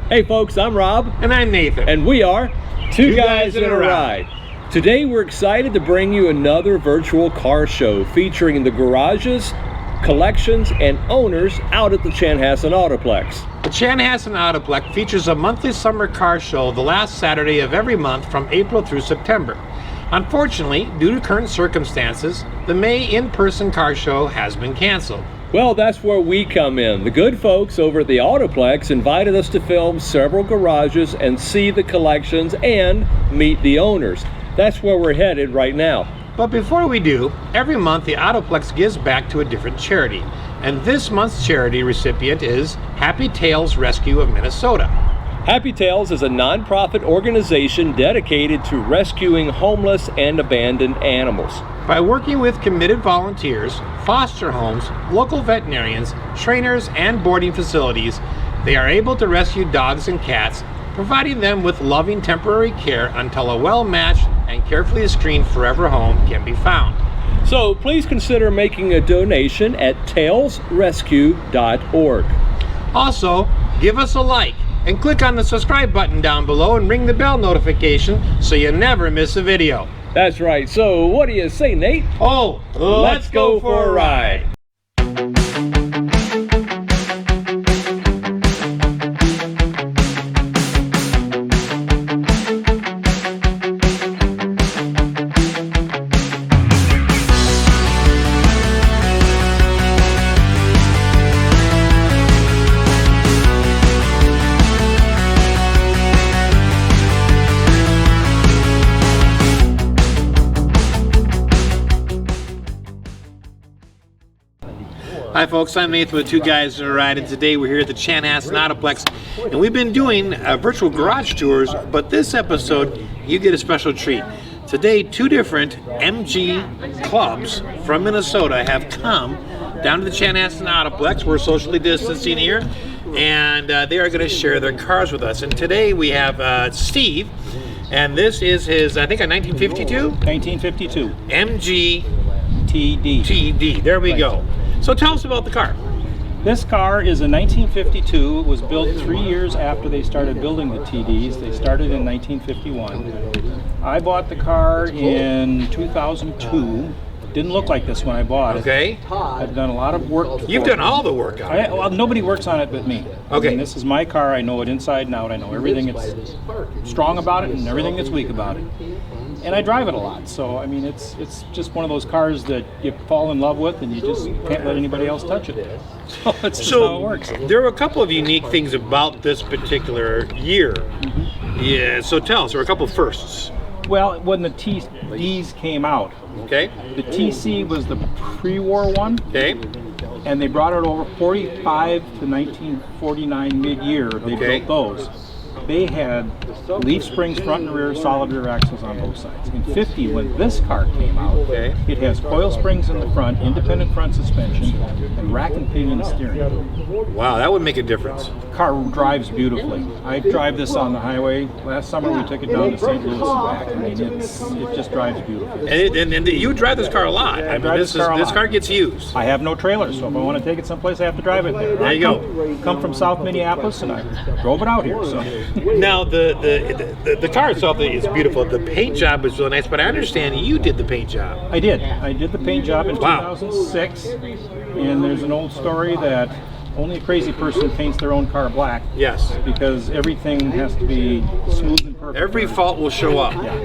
Hey folks, I'm Rob. And I'm Nathan. And we are Two Guys in a Ride. Today we're excited to bring you another virtual car show featuring the garages, collections, and owners out at the Chanhassen Autoplex. The Chanhassen Autoplex features a monthly summer car show the last Saturday of every month from April through September. Unfortunately, due to current circumstances, the May in-person car show has been canceled. Well, that's where we come in. The good folks over at the Autoplex invited us to film several garages and see the collections and meet the owners. That's where we're headed right now. But before we do, every month the Autoplex gives back to a different charity. And this month's charity recipient is Happy Tails Rescue of Minnesota. Happy Tails is a non-profit organization dedicated to rescuing homeless and abandoned animals. By working with committed volunteers, foster homes, local veterinarians, trainers, and boarding facilities, they are able to rescue dogs and cats, providing them with loving temporary care until a well-matched and carefully screened forever home can be found. So please consider making a donation at tailsrescue.org. Also, give us a like and click on the subscribe button down below and ring the bell notification so you never miss a video. That's right. So what do you say, Nate? Oh, let's go for a ride. Hi folks, I'm Nathan with Two Guys in a Ride, and today we're here at the Chanhassen Autoplex, and we've been doing virtual garage tours, but this episode you get a special treat. Today, two different MG clubs from Minnesota have come down to the Chanhassen Autoplex. We're socially distancing here, and they are going to share their cars with us. And today we have Steve, and this is his, I think, a 1952? 1952. MG TD. There we go. So tell us about the car. This car is a 1952. It was built 3 years after they started building the TDs. They started in 1951. I bought the car in 2002. Didn't look like this when I bought it. Okay. I've done a lot of work. You've done all the work on it. Well, nobody works on it but me. Okay. I mean, this is my car. I know it inside and out. I know everything that's strong about it and everything that's weak about it. And I drive it a lot, so I mean it's just one of those cars that you fall in love with and you just can't let anybody else touch it. So it's just how it works. There are a couple of unique things about this particular year. Yeah, so tell us, there are a couple of firsts. Well, when the TDs came out, Okay. the TC was the pre-war one, Okay. and they brought it over 45 to 1949 mid-year. They Okay. built those. They had leaf springs front and rear, solid rear axles on both sides. In 50, when this car came out, Okay. it has coil springs in the front, independent front suspension, and rack and pinion steering. Wow, that would make a difference. Car drives beautifully. I drive this on the highway. Last summer we took it down to St. Louis and back. I mean, it just drives beautifully. And you drive this car a lot. I mean, drive this this car a lot. car gets used. I have no trailer, so if I want to take it someplace, I have to drive it there. There you go. Come from South Minneapolis, and I drove it out here. So. Now, the car itself is beautiful. The paint job is really nice, but I understand you did the paint job. I did the paint job in Wow. 2006, and there's an old story that only a crazy person paints their own car black. Yes. Because everything has to be smooth and perfect. Every fault will show up. Yeah.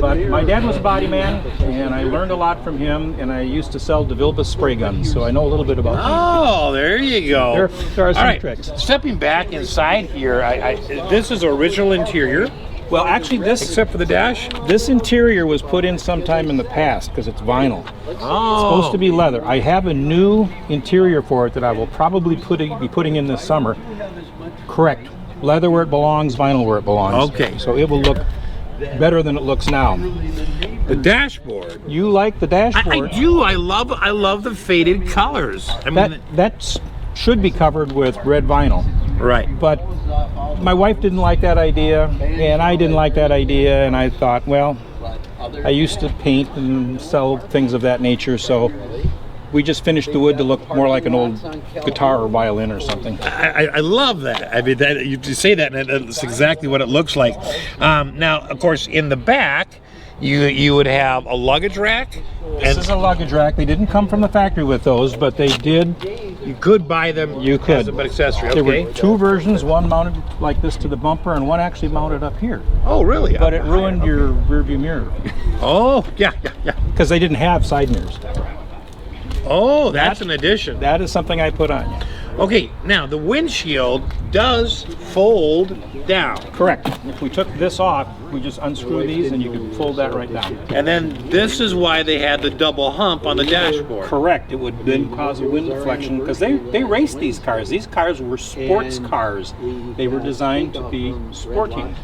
But my dad was a body man, and I learned a lot from him, and I used to sell DeVilbiss spray guns, so I know a little bit about them. Oh, there you go. There are some All right. tricks. Stepping back inside here, this is original interior, Well, actually, except for the dash. this interior was put in sometime in the past because it's vinyl. Oh. It's supposed to be leather. I have a new interior for it that I will probably be putting in this summer. Correct. Leather where it belongs, vinyl where it belongs. Okay. So it will look better than it looks now. The dashboard. You like the dashboard? I do. I love the faded colors. I mean, That should be covered with red vinyl. right. But my wife didn't like that idea, and I didn't like that idea, and I thought, well, I used to paint and sell things of that nature, so We just finished the wood to look more like an old guitar or violin or something. I love that. I mean, that, you say that, and that's exactly what it looks like. Now, of course, in the back, you would have a luggage rack. This is a luggage rack. They didn't come from the factory with those, but they did. You could buy them. You could. As an accessory. There Okay. were two versions, one mounted like this to the bumper, and one actually mounted up here. Oh, really? But it ruined your rearview mirror Oh, yeah. because they didn't have side mirrors. Oh, that's an addition. That is something I put on. Okay, now the windshield does fold down. Correct. If we took this off, we just unscrew these and you can fold that right down. And then this is why they had the double hump on the dashboard. Correct. It would then cause a wind deflection because they raced these cars. These cars were sports cars. They were designed to be sporting.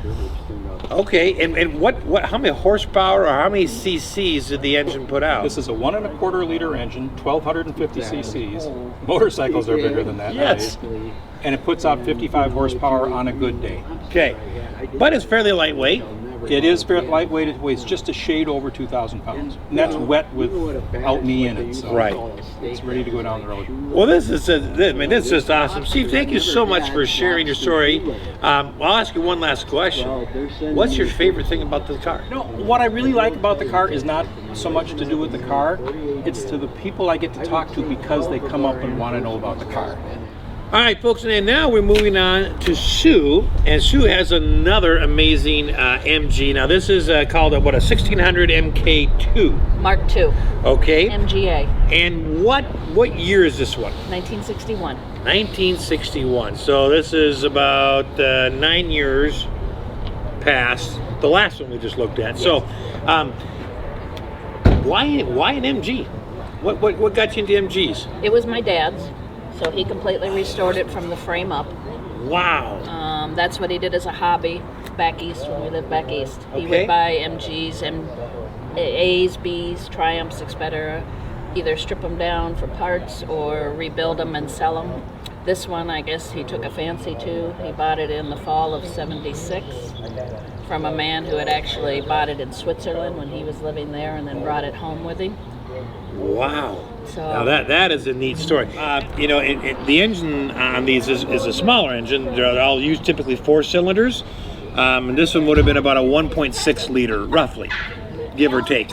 Okay, and what how many horsepower or how many cc's did the engine put out? This is a 1.25 liter engine, 1,250 cc's. Motorcycles are bigger than that. Yes. Nowadays. And it puts out 55 horsepower on a good day. Okay, but it's fairly lightweight. It is very lightweight. It weighs just a shade over 2,000 pounds. And that's wet without me in it. So Right. It's ready to go down the road. Well, this is just awesome. Steve, thank you so much for sharing your story. I'll ask you one last question. What's your favorite thing about the car? No, what I really like about the car is not so much to do with the car. It's to the people I get to talk to because they come up and want to know about the car. All right, folks, and now we're moving on to Sue, and Sue has another amazing MG. Now, this is called a 1600 MK2. Mark II, Okay, MGA, and what year is this one? 1961. 1961. So this is about 9 years past the last one we just looked at. So, why an MG? What got you into MGs? It was my dad's, so he completely restored it from the frame up. Wow. That's what he did as a hobby back east when we lived back east. He Okay. would buy MGs, A's, B's, Triumphs, etc. Either strip them down for parts or rebuild them and sell them. This one, I guess he took a fancy to. He bought it in the fall of '76 from a man who had actually bought it in Switzerland when he was living there and then brought it home with him. Wow. So Now that is a neat story. The engine on these is a smaller engine. They're all used typically 4 cylinders. And this one would have been about a 1.6 liter, roughly, give or take.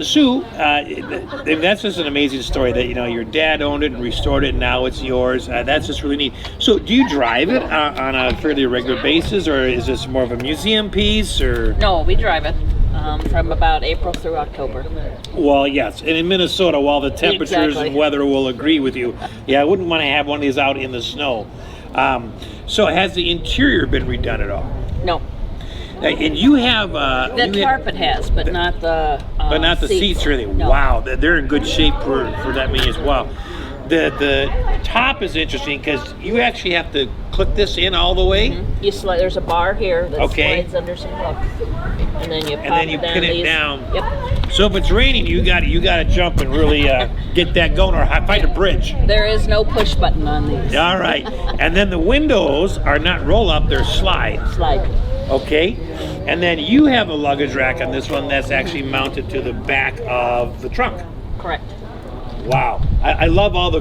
Sue, that's just an amazing story that your dad owned it and restored it, and now it's yours. That's just really neat. So, do you drive it on a fairly regular basis, or is this more of a museum piece, or? no, we drive it from about April through October. Well, yes, and in Minnesota, while the temperatures Exactly. and weather will agree with you, I wouldn't want to have one of these out in the snow. So, has the interior been redone at all? No, And you have the carpet has, but not the seats or anything. No. Wow, they're in good shape for that many as well. The top is interesting because you actually have to click this in all the way. Mm-hmm. You slide. There's a bar here that Okay. slides under some hooks, and then you pop And then you it down pin it these. down. Yep. So if it's raining, you got to jump and really get that going, or find a bridge. There is no push button on these. All right, and then the windows are not roll up; they're slide. Slide. Okay, and then you have a luggage rack on this one that's actually mounted to the back of the trunk. Correct. Wow, I love all the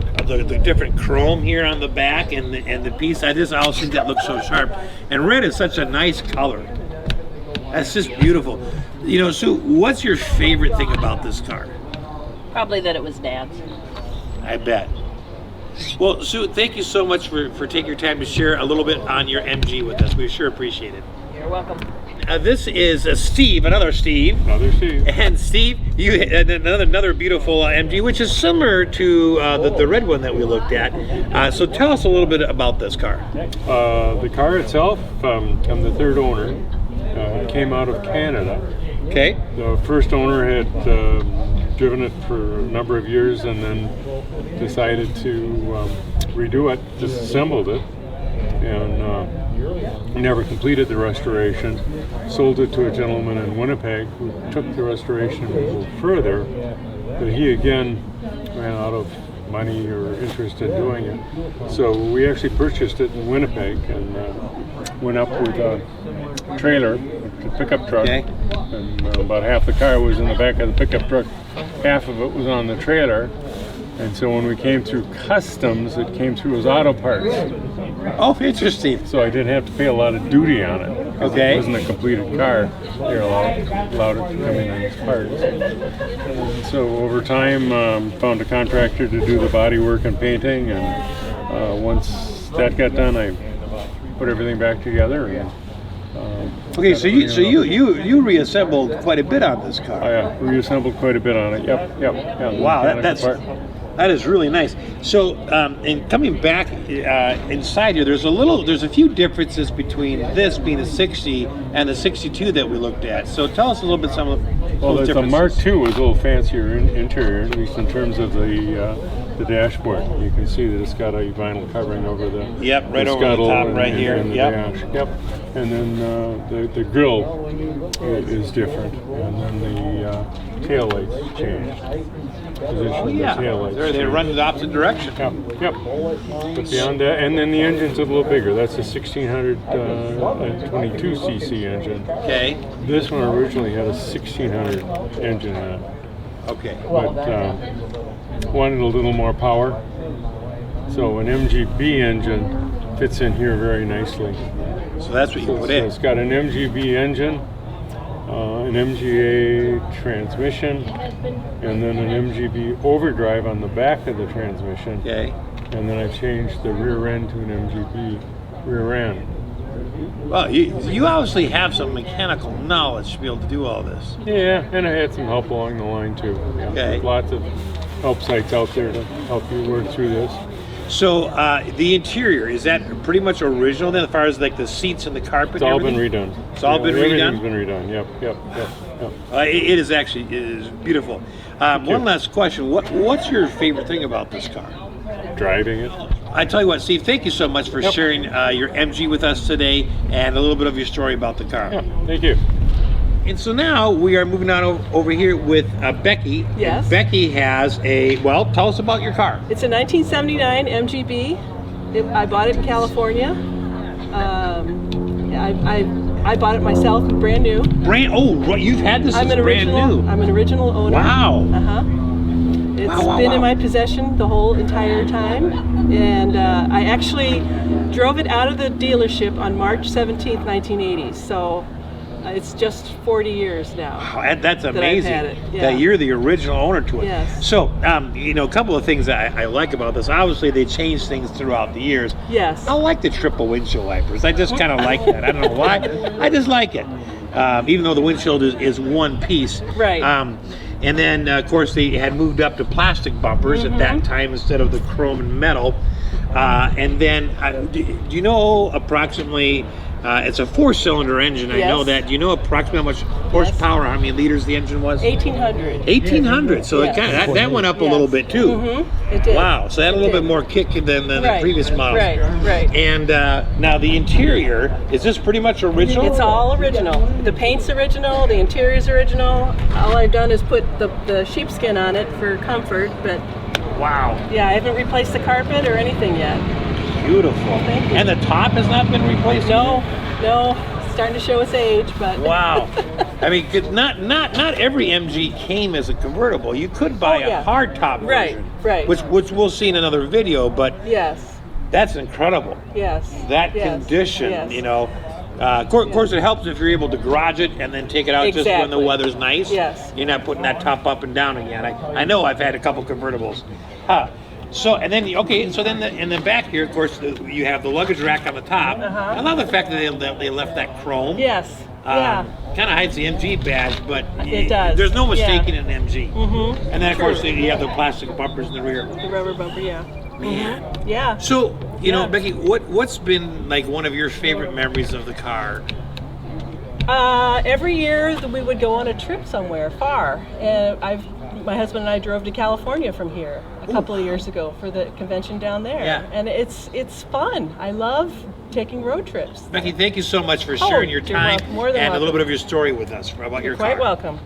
different chrome here on the back and the piece. I always think that looks so sharp. And red is such a nice color. That's just beautiful. Sue, what's your favorite thing about this car? Probably that it was Dad's. I bet. Well, Sue, thank you so much for taking your time to share a little bit on your MG with us. We sure appreciate it. You're welcome. This is Steve, another Steve. Another Steve. And Steve, you had another beautiful MG, which is similar to the red one that we looked at. So tell us a little bit about this car. The car itself, I'm the third owner. It came out of Canada. Okay. The first owner had driven it for a number of years and then decided to redo it, disassembled it, and never completed the restoration. Sold it to a gentleman in Winnipeg who took the restoration a little further, but he again ran out of money or interest in doing it. So we actually purchased it in Winnipeg and went up with a trailer, a pickup truck, Okay. and about half the car was in the back of the pickup truck, half of it was on the trailer. And so when we came through customs, it came through as auto parts. Oh, interesting. So I didn't have to pay a lot of duty on it. Okay. It wasn't a completed car. They were allowed it to come in as parts. And so over time, found a contractor to do the body work and painting. And once that got done, I put everything back together. And, Okay, so you reassembled quite a bit on this car. I reassembled quite a bit on it. Yep. Yeah, Wow, mechanical part. that is really nice. So, and coming back inside here, there's a few differences between this being a 60 and the 62 that we looked at. So, tell us a little bit some of Well, those the differences. Mark II was a little fancier interior, at least in terms of the dashboard. You can see that it's got a vinyl covering over the Yep, right the over the scuttle top right here. and the Yep. dash. Yep. And then the grill is different, and then the tail lights changed. Position Oh of the yeah, tail lights they changed. run in the opposite direction. Yep. But beyond that, and then the engine's a little bigger. That's a 1622 cc engine. Okay. This one originally had a 1600 engine in it, Okay. but wanted a little more power. So an MGB engine fits in here very nicely. So that's what you put So in. it's got an MGB engine, an MGA transmission, and then an MGB overdrive on the back of the transmission. Okay. And then I changed the rear end to an MGB rear end. Well, you obviously have some mechanical knowledge to be able to do all this. Yeah, and I had some help along the line too. Yeah, Okay. there's lots of help sites out there to help you work through this. So the interior, is that pretty much original then, as far as like the seats and the carpet? It's all and been everything? redone. It's all been redone? Everything's been redone. Yep. It is actually, it is beautiful. One last question. What's your favorite thing about this car? Driving it. I tell you what, Steve, thank you so much for sharing your MG with us today and a little bit of your story about the car. Yeah, thank you. And so now we are moving on over here with Becky. Yes. And Becky has tell us about your car. It's a 1979 MGB. I bought it in California. I bought it myself, brand new. You've had this I'm as an brand original. new. I'm an original owner. Wow. It's Wow, been in wow. my possession the whole entire time, and I actually drove it out of the dealership on March 17th, 1980. So it's just 40 years now. Wow, that's I've amazing had it, yeah. that you're the original owner to it. Yes. So, a couple of things that I like about this. Obviously, they changed things throughout the years. Yes. I like the triple windshield wipers. I just kind of like that. I don't know why. I just like it. Even though the windshield is one piece. Right. And then, of course, they had moved up to plastic bumpers at that time instead of the chrome and metal. And then, do you know approximately, it's a 4-cylinder engine, I know Yes. that. Do you know approximately how much horsepower, how many liters the engine was? 1800. 1,800, so Yes. it that went up a Yes. little bit too. It did. Wow, so that had a It little did. bit more kick than the Right. previous models. Right. And now the interior, is this pretty much original? It's all original. The paint's original, the interior's original. All I've done is put the sheepskin on it for comfort, but Wow, yeah, I haven't replaced the carpet or anything yet. beautiful. Thank you. And the top has not been replaced? No, it's starting to show its age, but Wow. I mean, not every MG came as a convertible. You could buy a hardtop version. Right. Which we'll see in another video, but yes, that's incredible. yes. That yes, condition, yes. Of course, it helps if you're able to garage it and then take it out just when the Exactly. weather's nice. Yes. You're not putting that top up and down again. I know I've had a couple convertibles. So and then in the back here, of course, you have the luggage rack on the top. I love the fact that they left that chrome. Yes. Yeah. Kind of hides the MG badge, but It does, there's no yeah. mistaking an MG. And then of course True. you have the plastic bumpers in the rear. The rubber bumper, yeah. Man. Yeah. So, Yeah. Becky, what's been like one of your favorite memories of the car? Every year we would go on a trip somewhere far, and my husband and I drove to California from here a couple of years ago for the convention down there. Yeah. And it's fun. I love taking road trips. Becky, thank you so much for sharing your you're time more than and a little welcome. bit of your story with us about your car. Quite welcome.